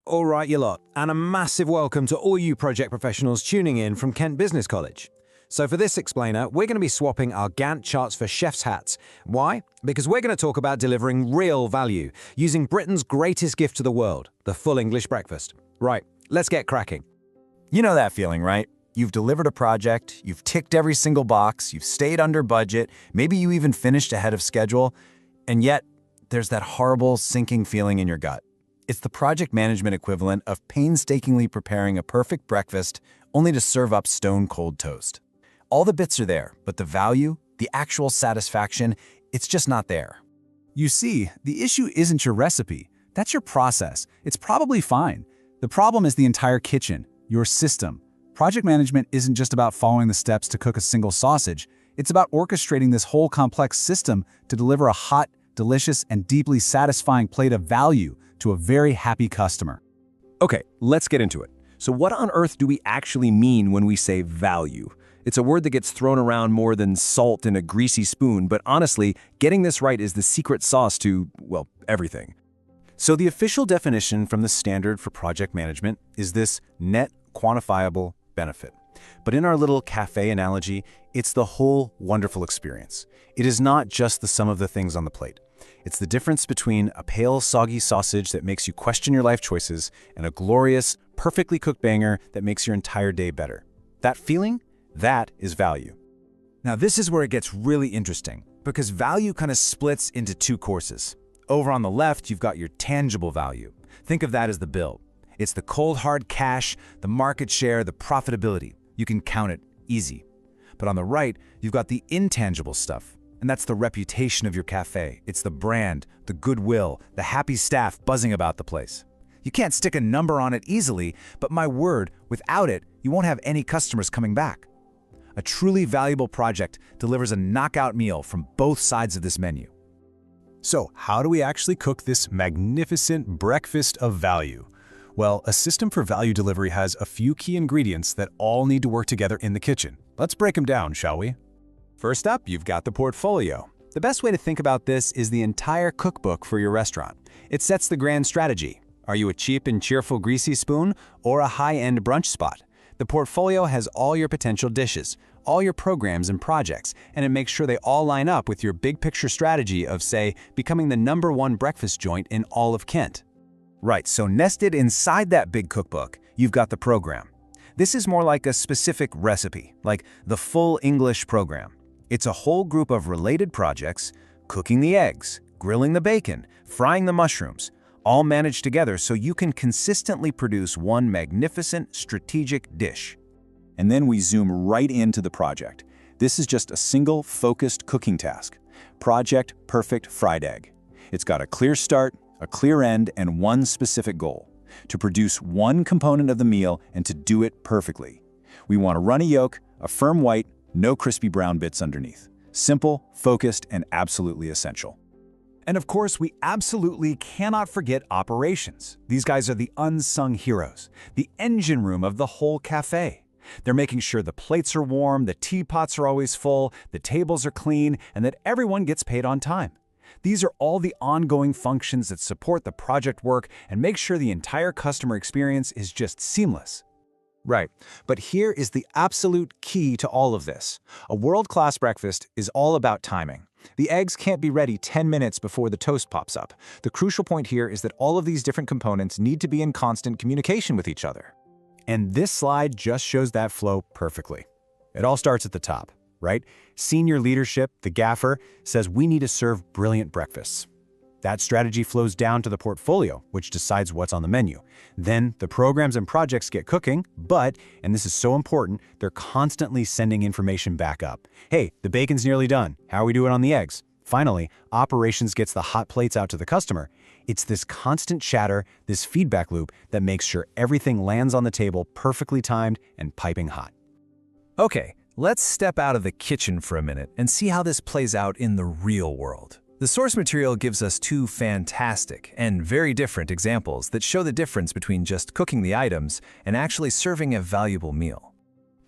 All right, you lot, and a massive welcome to all you project professionals tuning in from Kent Business College. So for this explainer, we're going to be swapping our Gantt charts for chef's hats. Why? Because we're going to talk about delivering real value, using Britain's greatest gift to the world, the full English breakfast. Right, let's get cracking. You know that feeling, right? You've delivered a project, you've ticked every single box, you've stayed under budget, maybe you even finished ahead of schedule, and yet there's that horrible sinking feeling in your gut. It's the project management equivalent of painstakingly preparing a perfect breakfast only to serve up stone-cold toast. All the bits are there, but the value, the actual satisfaction, it's just not there. You see, the issue isn't your recipe. That's your process. It's probably fine. The problem is the entire kitchen, your system. Project management isn't just about following the steps to cook a single sausage. It's about orchestrating this whole complex system to deliver a hot, delicious, and deeply satisfying plate of value to a very happy customer. Okay, let's get into it. So what on earth do we actually mean when we say value? It's a word that gets thrown around more than salt in a greasy spoon, but honestly, getting this right is the secret sauce to, well, everything. So the official definition from the Standard for Project Management is this net quantifiable benefit. But in our little cafe analogy, it's the whole wonderful experience. It is not just the sum of the things on the plate. It's the difference between a pale, soggy sausage that makes you question your life choices and a glorious, perfectly cooked banger that makes your entire day better. That feeling, that is value. Now this is where it gets really interesting, because value kind of splits into two courses. Over on the left, you've got your tangible value. Think of that as the bill. It's the cold hard cash, the market share, the profitability. You can count it easy. But on the right, you've got the intangible stuff. And that's the reputation of your cafe. It's the brand, the goodwill, the happy staff buzzing about the place. You can't stick a number on it easily, but my word, without it, you won't have any customers coming back. A truly valuable project delivers a knockout meal from both sides of this menu. So, how do we actually cook this magnificent breakfast of value? Well, a system for value delivery has a few key ingredients that all need to work together in the kitchen. Let's break them down, shall we? First up, you've got the portfolio. The best way to think about this is the entire cookbook for your restaurant. It sets the grand strategy. Are you a cheap and cheerful greasy spoon or a high-end brunch spot? The portfolio has all your potential dishes, all your programs and projects, and it makes sure they all line up with your big picture strategy of, say, becoming the #1 breakfast joint in all of Kent. Right, so nested inside that big cookbook, you've got the program. This is more like a specific recipe, like the full English program. It's a whole group of related projects, cooking the eggs, grilling the bacon, frying the mushrooms, all managed together so you can consistently produce one magnificent strategic dish. And then we zoom right into the project. This is just a single focused cooking task. Project Perfect Fried Egg. It's got a clear start, a clear end, and one specific goal: to produce one component of the meal and to do it perfectly. We want a runny yolk, a firm white, no crispy brown bits underneath. Simple, focused, and absolutely essential. And of course, we absolutely cannot forget operations. These guys are the unsung heroes, the engine room of the whole cafe. They're making sure the plates are warm, the teapots are always full, the tables are clean, and that everyone gets paid on time. These are all the ongoing functions that support the project work and make sure the entire customer experience is just seamless. Right, but here is the absolute key to all of this. A world-class breakfast is all about timing. The eggs can't be ready 10 minutes before the toast pops up. The crucial point here is that all of these different components need to be in constant communication with each other. And this slide just shows that flow perfectly. It all starts at the top, right? Senior leadership, the gaffer, says we need to serve brilliant breakfasts. That strategy flows down to the portfolio, which decides what's on the menu. Then the programs and projects get cooking, but, and this is so important, they're constantly sending information back up. Hey, the bacon's nearly done. How are we doing on the eggs? Finally, operations gets the hot plates out to the customer. It's this constant chatter, this feedback loop that makes sure everything lands on the table perfectly timed and piping hot. Okay, let's step out of the kitchen for a minute and see how this plays out in the real world. The source material gives us two fantastic and very different examples that show the difference between just cooking the items and actually serving a valuable meal.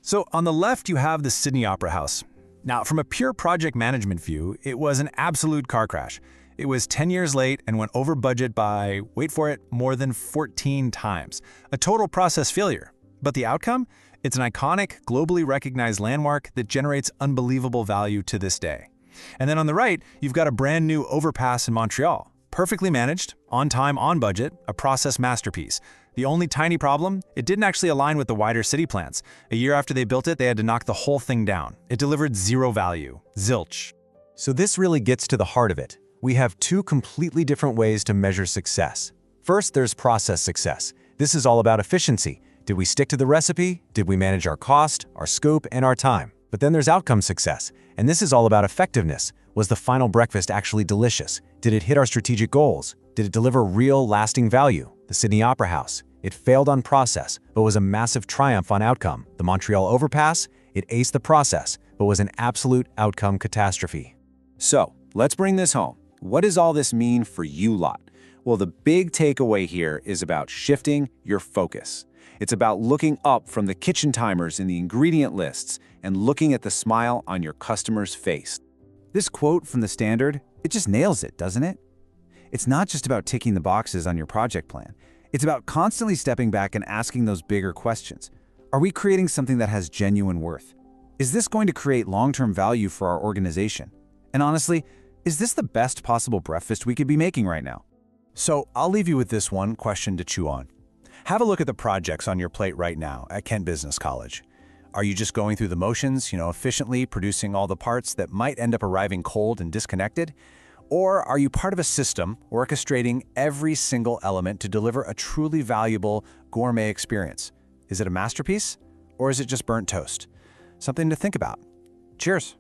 So on the left, you have the Sydney Opera House. Now, from a pure project management view, it was an absolute car crash. It was 10 years late and went over budget by, wait for it, more than 14 times. A total process failure. But the outcome? It's an iconic, globally recognized landmark that generates unbelievable value to this day. And then on the right, you've got a brand new overpass in Montreal. Perfectly managed, on time, on budget, a process masterpiece. The only tiny problem? It didn't actually align with the wider city plans. A year after they built it, they had to knock the whole thing down. It delivered zero value. Zilch. So this really gets to the heart of it. We have two completely different ways to measure success. First, there's process success. This is all about efficiency. Did we stick to the recipe? Did we manage our cost, our scope, and our time? But then there's outcome success, and this is all about effectiveness. Was the final breakfast actually delicious? Did it hit our strategic goals? Did it deliver real, lasting value? The Sydney Opera House. It failed on process, but was a massive triumph on outcome. The Montreal Overpass. It aced the process, but was an absolute outcome catastrophe. So, let's bring this home. What does all this mean for you lot? Well, the big takeaway here is about shifting your focus. It's about looking up from the kitchen timers in the ingredient lists and looking at the smile on your customer's face. This quote from the Standard, it just nails it, doesn't it? It's not just about ticking the boxes on your project plan. It's about constantly stepping back and asking those bigger questions. Are we creating something that has genuine worth? Is this going to create long-term value for our organization? And honestly, is this the best possible breakfast we could be making right now? So I'll leave you with this one question to chew on. Have a look at the projects on your plate right now at Kent Business College. Are you just going through the motions, efficiently producing all the parts that might end up arriving cold and disconnected? Or are you part of a system orchestrating every single element to deliver a truly valuable gourmet experience? Is it a masterpiece? Or is it just burnt toast? Something to think about. Cheers.